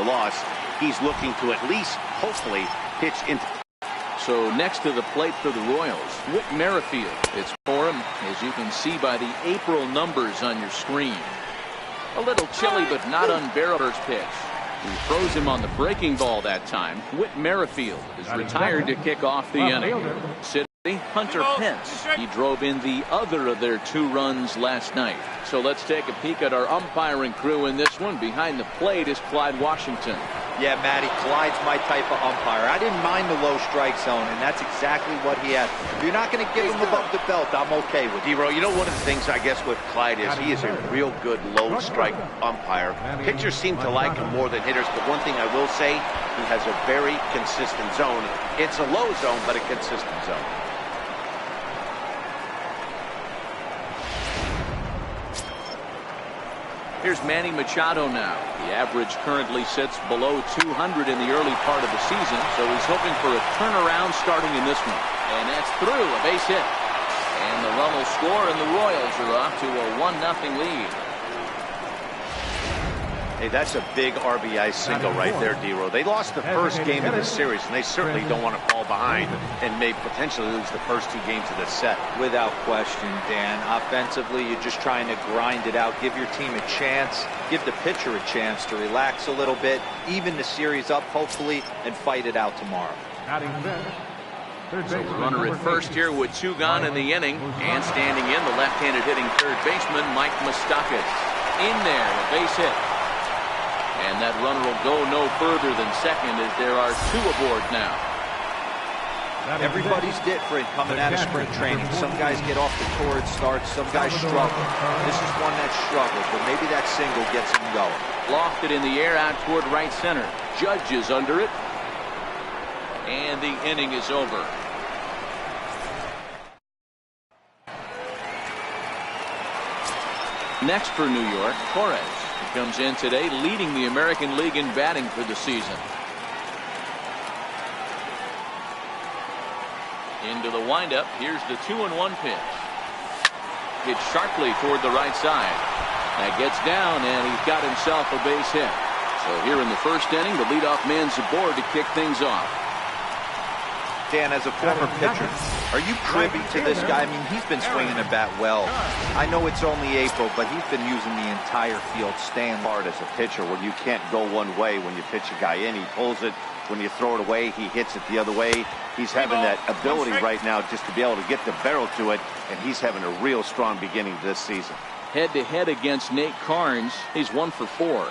the loss. He's looking to at least, hopefully, pitch into. So next to the plate for the Royals, Whit Merrifield. It's for him, as you can see by the April numbers on your screen. A little chilly, but not unbearable pitch. He throws him on the breaking ball that time. Whit Merrifield is retired to kick off the inning. City Hunter Pence. He drove in the other of their 2 runs last night. So let's take a peek at our umpiring crew in this one. Behind the plate is Clyde Washington. Yeah, Matty, Clyde's my type of umpire. I didn't mind the low strike zone, and that's exactly what he had. If you're not going to give him above the belt, I'm okay with it. D-Row, you know, one of the things I guess with Clyde is he is a real good low strike umpire. Pitchers seem to like him more than hitters, but one thing I will say, he has a very consistent zone. It's a low zone, but a consistent zone. Here's Manny Machado now. The average currently sits below 200 in the early part of the season, so he's hoping for a turnaround starting in this one. And that's through, a base hit. And the run will score, and the Royals are off to a 1-0 lead. Hey, that's a big RBI single right there, D-Row. They lost the first game of the series, and they certainly don't want to fall behind and may potentially lose the first 2 games of the set. Without question, Dan. Offensively, you're just trying to grind it out, give your team a chance, give the pitcher a chance to relax a little bit, even the series up, hopefully, and fight it out tomorrow. So the runner at first here with 2 gone in the inning, and standing in, the left-handed hitting third baseman, Mike Moustakas. In there, a base hit. And that runner will go no further than second as there are 2 aboard now. Everybody's different coming out of spring training. Some guys get off to torrid starts, some guys struggle. This is one that struggled, but maybe that single gets him going. Lofted in the air out toward right center. Judge is under it. And the inning is over. Next for New York, Torres. Comes in today leading the American League in batting for the season. Into the windup. Here's the 2-1 pitch. Hit sharply toward the right side. That gets down, and he's got himself a base hit. So here in the first inning, the leadoff man's aboard to kick things off. Dan, as a former pitcher, are you privy to this guy? I mean, he's been swinging the bat well. I know it's only April, but he's been using the entire field, staying hard as a pitcher when you can't go one way. When you pitch a guy in, he pulls it. When you throw it away, he hits it the other way. He's having that ability right now just to be able to get the barrel to it, and he's having a real strong beginning this season. Head-to-head against Nate Carnes. He's 1 for 4.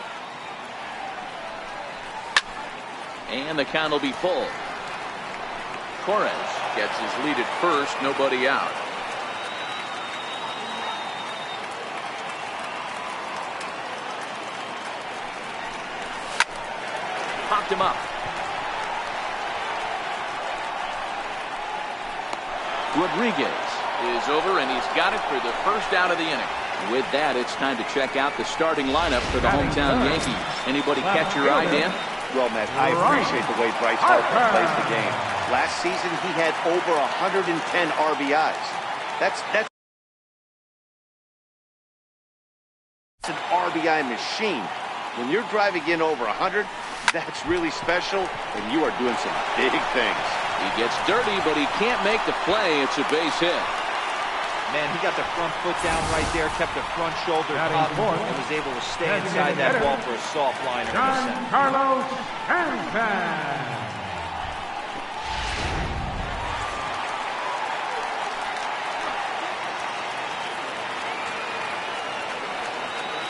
And the count will be full. Torres gets his lead at first, nobody out. Popped him up. Rodriguez is over, and he's got it for the first out of the inning. With that, it's time to check out the starting lineup for the hometown Yankees. Anybody catch your eye, Dan? Well, Matt, I appreciate the way Bryce Harper plays the game. Last season, he had over 110 RBIs. That's an RBI machine. When you're driving in over 100, that's really special, and you are doing some big things. He gets dirty, but he can't make the play. It's a base hit. Man, he got the front foot down right there, kept the front shoulder up, and was able to stay inside that ball for a soft liner in the center. Carlos Santana.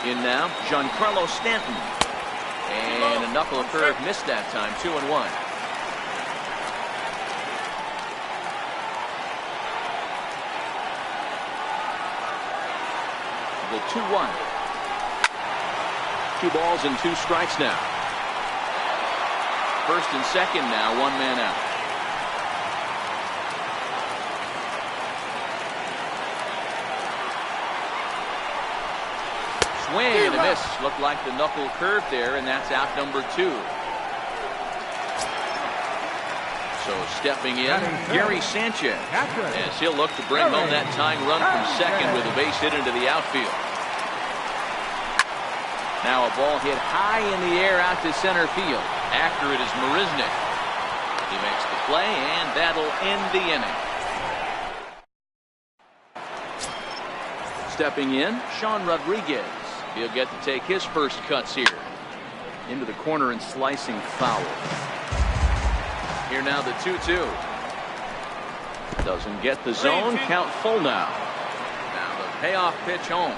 In now, Giancarlo Stanton. And a knuckle curve missed that time, 2-1. The 2-1. 2 balls and 2 strikes now. First and second now, 1 man out. Swing and a miss. Looked like the knuckle curve there, and that's out number 2. So stepping in, Gary Sanchez, as he'll look to bring home that tying run from second with a base hit into the outfield. Now a ball hit high in the air out to center field. After it is Marisnick. He makes the play, and that'll end the inning. Stepping in, Sean Rodriguez. He'll get to take his first cuts here. Into the corner and slicing foul. Here now the 2-2. Doesn't get the zone. Count full now. Now the payoff pitch home.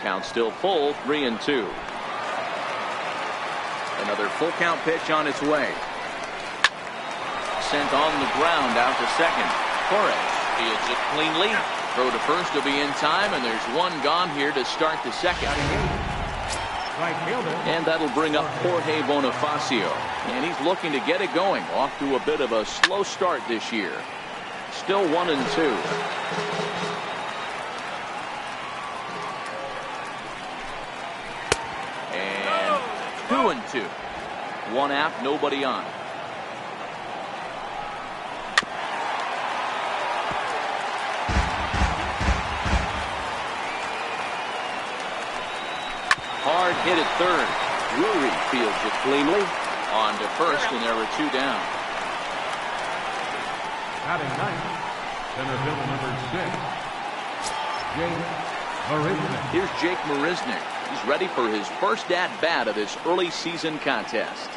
Count still full, 3-2. Another full count pitch on its way. Sent on the ground out to second. Torres fields it cleanly. Throw to first will be in time, and there's one gone here to start the second. And that'll bring up Jorge Bonifacio. And he's looking to get it going. Off to a bit of a slow start this year. Still 1-2. And 2-2. One out, nobody on. Hard hit at third. Drury fields it cleanly. On to first, and there are two down. Batting ninth, center fielder number 6, Jake Marisnick. Here's Jake Marisnick. He's ready for his first at-bat of this early season contest.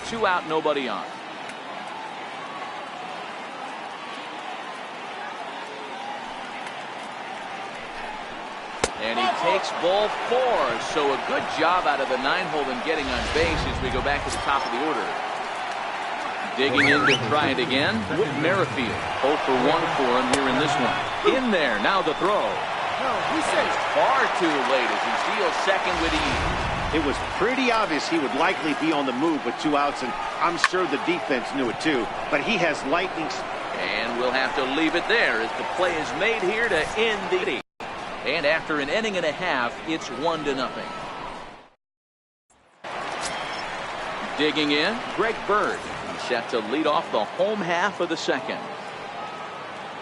2 out, nobody on. And he takes ball 4. So a good job out of the 9-hole in getting on base as we go back to the top of the order. Digging in to try it again. Whit Merrifield. 0 for 1 for him here in this one. In there. Now the throw. It's far too late as he steals second with ease. It was pretty obvious he would likely be on the move with 2 outs, and I'm sure the defense knew it too. But he has lightning. And we'll have to leave it there as the play is made here to end the inning. And after an inning and a half, it's 1-0. Digging in, Greg Bird. He's set to lead off the home half of the second.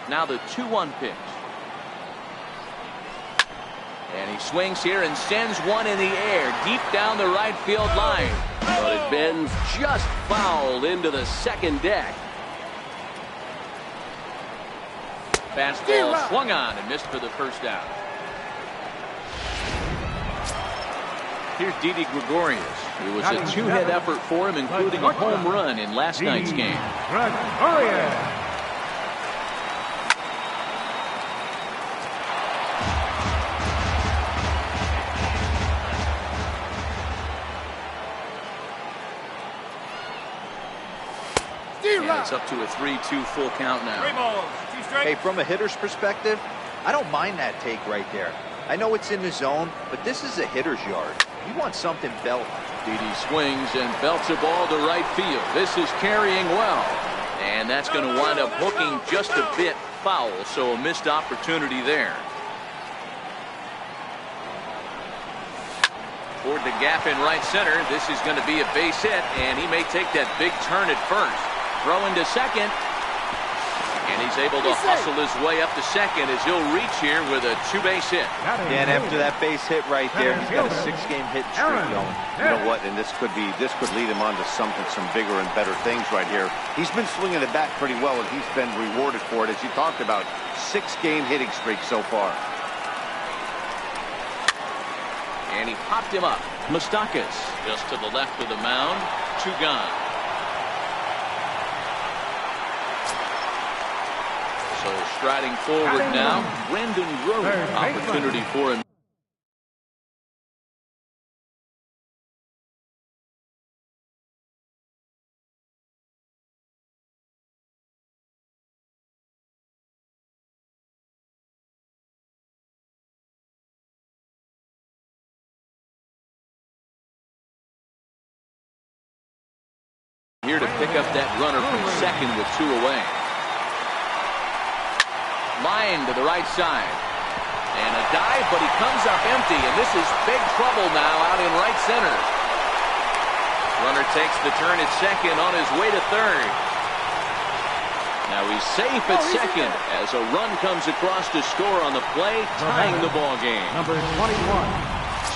Now the 2-1 pitch. And he swings here and sends one in the air deep down the right field line. But it bends just foul into the second deck. Fastball swung on and missed for the first out. Here's Didi Gregorius. It was a 2-hit effort for him, including a home run in last night's game. And it's up to a 3-2 full count now. Hey, from a hitter's perspective, I don't mind that take right there. I know it's in the zone, but this is a hitter's yard. You want something belt. Didi swings and belts a ball to right field. This is carrying well. And that's going to wind up hooking just a bit foul, so a missed opportunity there. Toward the gap in right center. This is going to be a base hit, and he may take that big turn at first. Throw into second. And he's able to hustle his way up to second as he'll reach here with a 2-base hit. And after that base hit right there, he's got a 6-game hit streak going. You know what? And this could lead him on to some bigger and better things right here. He's been swinging the bat pretty well, and he's been rewarded for it, as you talked about. 6-game hitting streak so far. And he popped him up. Moustakas just to the left of the mound. 2 gone. So striding forward now, Brendan Grote. Opportunity for him. Here to pick up that runner from second with 2 away. Line to the right side. And a dive, but he comes up empty, and this is big trouble now out in right center. Runner takes the turn at second on his way to third. Now he's safe at second as a run comes across to score on the play, tying the ball game. Number 21,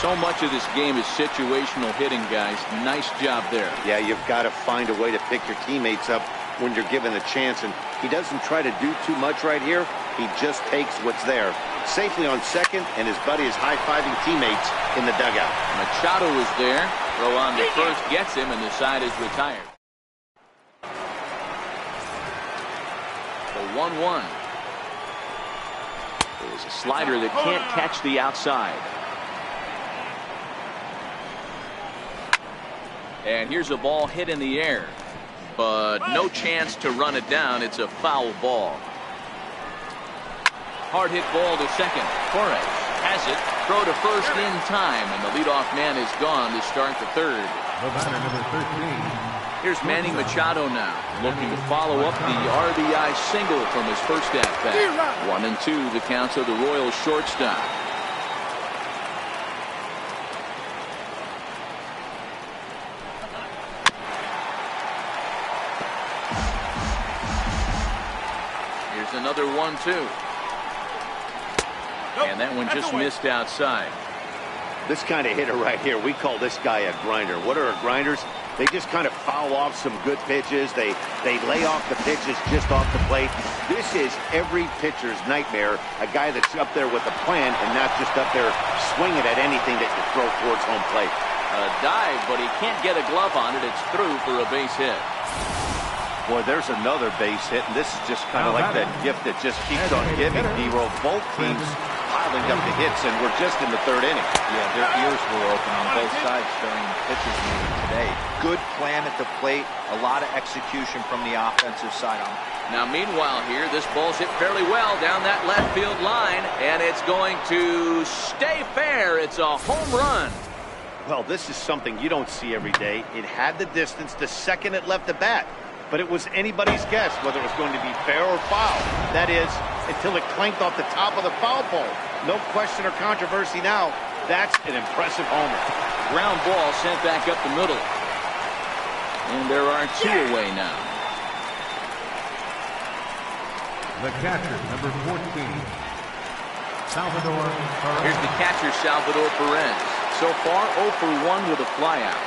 So much of this game is situational hitting, guys. Nice job there. Yeah, you've got to find a way to pick your teammates up when you're given the chance, and he doesn't try to do too much right here. He just takes what's there. Safely on second, and his buddy is high-fiving teammates in the dugout. Machado is there. Throw on to first gets him, and the side is retired. The 1-1. There's a slider that can't catch the outside. And here's a ball hit in the air, but no chance to run it down. It's a foul ball. Hard hit ball to second. Torres has it. Throw to first in time, and the leadoff man is gone to start the third. The batter, number 13. Here's Manny Machado now, looking to follow up the RBI single from his first at-bat. 1-2 the count of the Royals shortstop. Here's another 1-2. And that one just missed outside. This kind of hitter right here, we call this guy a grinder. What are grinders? They just kind of foul off some good pitches. They lay off the pitches just off the plate. This is every pitcher's nightmare, a guy that's up there with a plan and not just up there swinging at anything that you throw towards home plate. A dive, but he can't get a glove on it. It's through for a base hit. Boy, there's another base hit, and this is just kind of like that gift that just keeps on giving. D-Roll, both teams piling up the hits, and we're just in the third inning. Yeah, their ears were open on both sides during the pitchers meeting today. Good plan at the plate, a lot of execution from the offensive side on. Now, meanwhile here, this ball's hit fairly well down that left field line, and it's going to stay fair. It's a home run. Well, this is something you don't see every day. It had the distance the second it left the bat. But it was anybody's guess whether it was going to be fair or foul. That is, until it clanked off the top of the foul pole. No question or controversy now. That's an impressive homer. Ground ball sent back up the middle. And there are two away now. The catcher, number 14. Salvador Perez. Here's the catcher, Salvador Perez. So far, 0 for 1 with a flyout.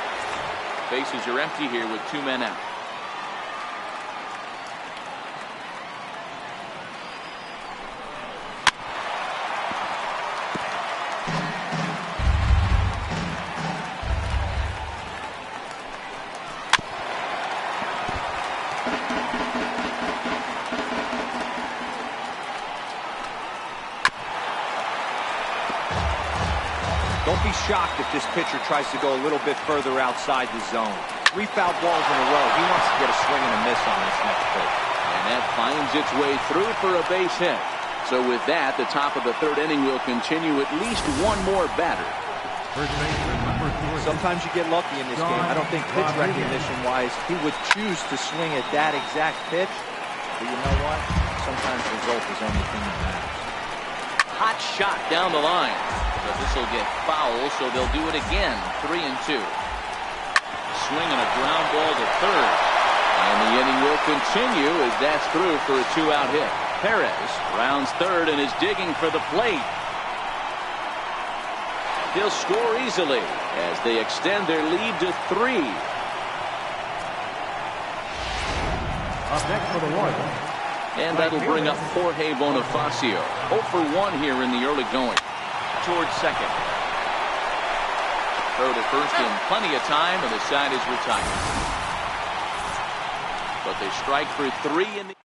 Bases are empty here with 2 men out. Don't be shocked if this pitcher tries to go a little bit further outside the zone. 3 foul balls in a row. He wants to get a swing and a miss on this next pitch. And that finds its way through for a base hit. So with that, the top of the third inning will continue at least one more batter. First baseman, number 3. Sometimes you get lucky in this game. I don't think pitch recognition-wise he would choose to swing at that exact pitch. But you know what? Sometimes the result is the only thing that matters. Hot shot down the line. But this will get foul, so they'll do it again. 3-2. Swing and a ground ball to third. And the inning will continue as that's through for a 2-out hit. Perez rounds third and is digging for the plate. He'll score easily as they extend their lead to 3. Up next for the Royals. And that'll bring up Jorge Bonifacio. 0 for 1 here in the early going. Towards second. Throw to first in plenty of time, and the side is retired. But they strike for 3 in the...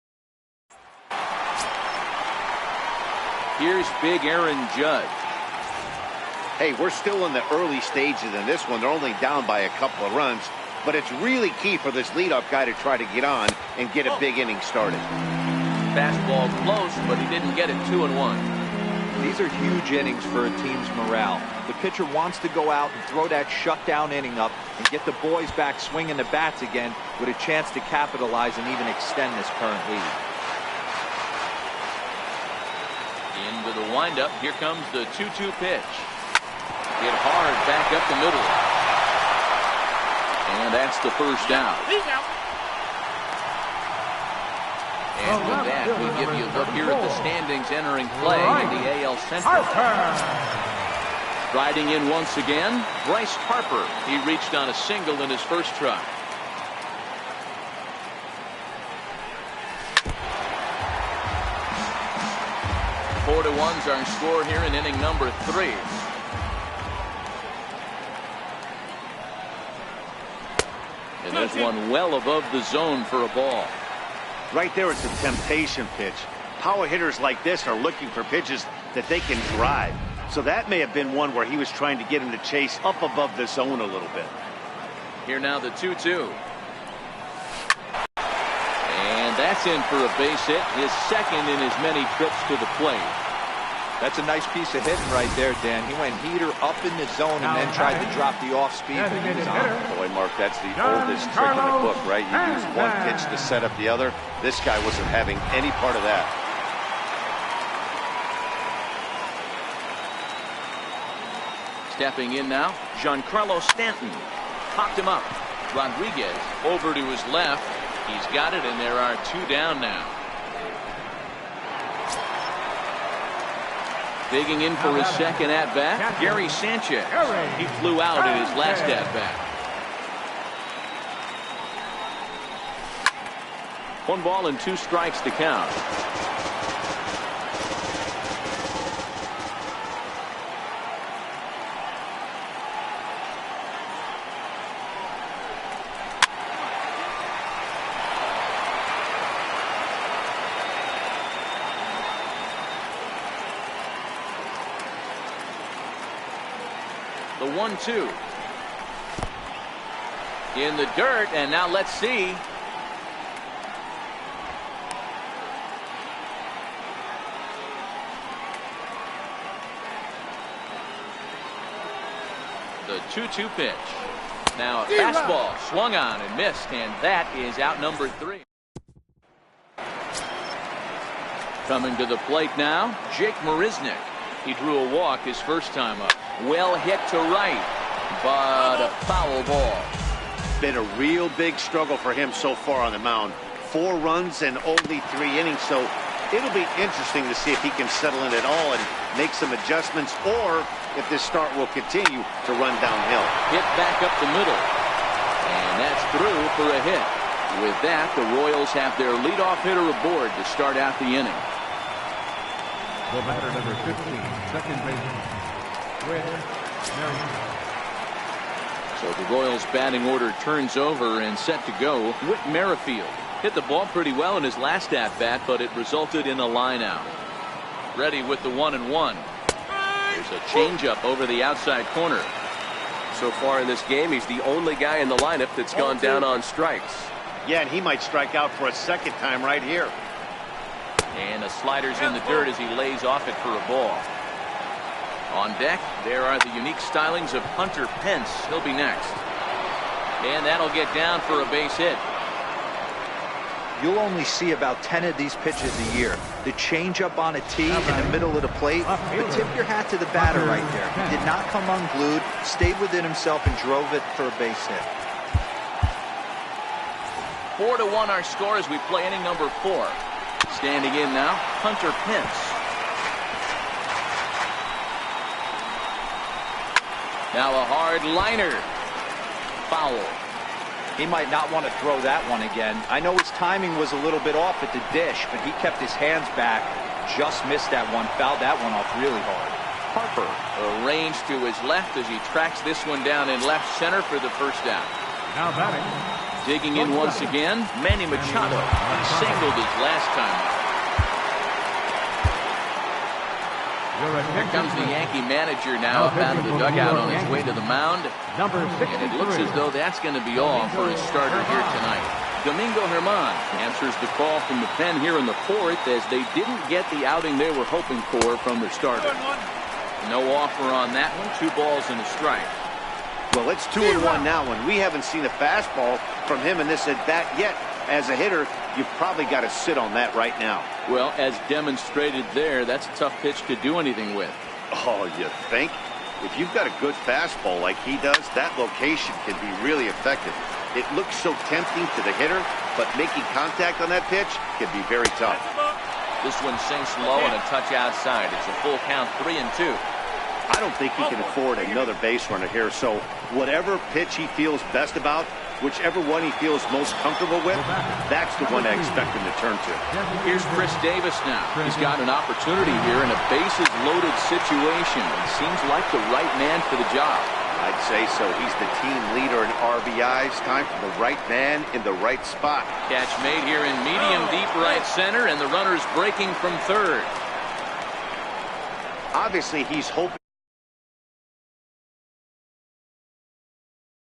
Here's big Aaron Judge. Hey, we're still in the early stages in this one. They're only down by a couple of runs. But it's really key for this leadoff guy to try to get on and get a big inning started. Fastball close, but he didn't get it 2-1. These are huge innings for a team's morale. The pitcher wants to go out and throw that shutdown inning up and get the boys back swinging the bats again with a chance to capitalize and even extend this current lead. Into the windup. Here comes the 2-2 pitch. Hit hard back up the middle. And that's the first out. And with that, we give you a look here at the standings entering play in the AL Central. Striding in once again, Bryce Harper. He reached on a single in his first try. Four to one's our score here in inning number 3. And there's one well above the zone for a ball. Right there, it's a temptation pitch. Power hitters like this are looking for pitches that they can drive. So that may have been one where he was trying to get him to chase up above the zone a little bit. Here now the 2-2. And that's in for a base hit, his second in as many trips to the plate. That's a nice piece of hitting right there, Dan. He went heater up in the zone and then tried to drop the off speed, but he was on. Boy, Mark, that's the oldest trick in the book, right? You use one pitch to set up the other. This guy wasn't having any part of that. Stepping in now, Giancarlo Stanton. Popped him up. Rodriguez over to his left. He's got it, and there are 2 down now. Digging in for his second at-bat, Gary Sanchez. He flew out in his last at-bat. 1 ball and 2 strikes to count. The 1-2 in the dirt, and now let's see. The 2-2 pitch. Now a fastball swung on and missed, and that is out number 3. Coming to the plate now, Jake Marisnick. He drew a walk his first time up. Well hit to right, but a foul ball. Been a real big struggle for him so far on the mound. 4 runs and only 3 innings, so it'll be interesting to see if he can settle in at all and make some adjustments, or if this start will continue to run downhill. Hit back up the middle, and that's through for a hit. With that, the Royals have their leadoff hitter aboard to start out the inning. The batter, number 15, second baseman, So the Royals batting order turns over and set to go. Whit Merrifield hit the ball pretty well in his last at-bat, but it resulted in a line out. Ready with the 1-1. There's a changeup over the outside corner. So far in this game, he's the only guy in the lineup that's gone down on strikes. Yeah, and he might strike out for a second time right here. And the slider's in the dirt as he lays off it for a ball. On deck, there are the unique stylings of Hunter Pence. He'll be next. And that'll get down for a base hit. You'll only see about 10 of these pitches a year. The changeup on a tee in the middle of the plate. But tip your hat to the batter right there. He did not come unglued, stayed within himself, and drove it for a base hit. 4-1 our score as we play inning number 4. Standing in now, Hunter Pence. Now a hard liner. Foul. He might not want to throw that one again. I know his timing was a little bit off at the dish, but he kept his hands back. Just missed that one. Fouled that one off really hard. Harper arranged to his left as he tracks this one down in left center for the first out. Now batting. Digging in once again, Manny Machado. He singled his last time out. Here comes the Yankee manager now up out of the dugout on his way to the mound. And it looks as though that's going to be all for his starter here tonight. Domingo Germán answers the call from the pen here in the 4th as they didn't get the outing they were hoping for from their starter. No offer on that one. 2 balls and a strike. Well, it's 2-1 now, and we haven't seen a fastball from him in this at-bat yet. As a hitter, you've probably got to sit on that right now. Well, as demonstrated there, that's a tough pitch to do anything with. Oh, you think? If you've got a good fastball like he does, that location can be really effective. It looks so tempting to the hitter, but making contact on that pitch can be very tough. This one sinks low and a touch outside. It's a full count, 3-2. I don't think he can afford another base runner here. So whatever pitch he feels best about, whichever one he feels most comfortable with, that's the one I expect him to turn to. Here's Chris Davis now. He's got an opportunity here in a bases-loaded situation and seems like the right man for the job. I'd say so. He's the team leader in RBIs. Time for the right man in the right spot. Catch made here in medium deep right center, and the runner's breaking from third. Obviously, he's hoping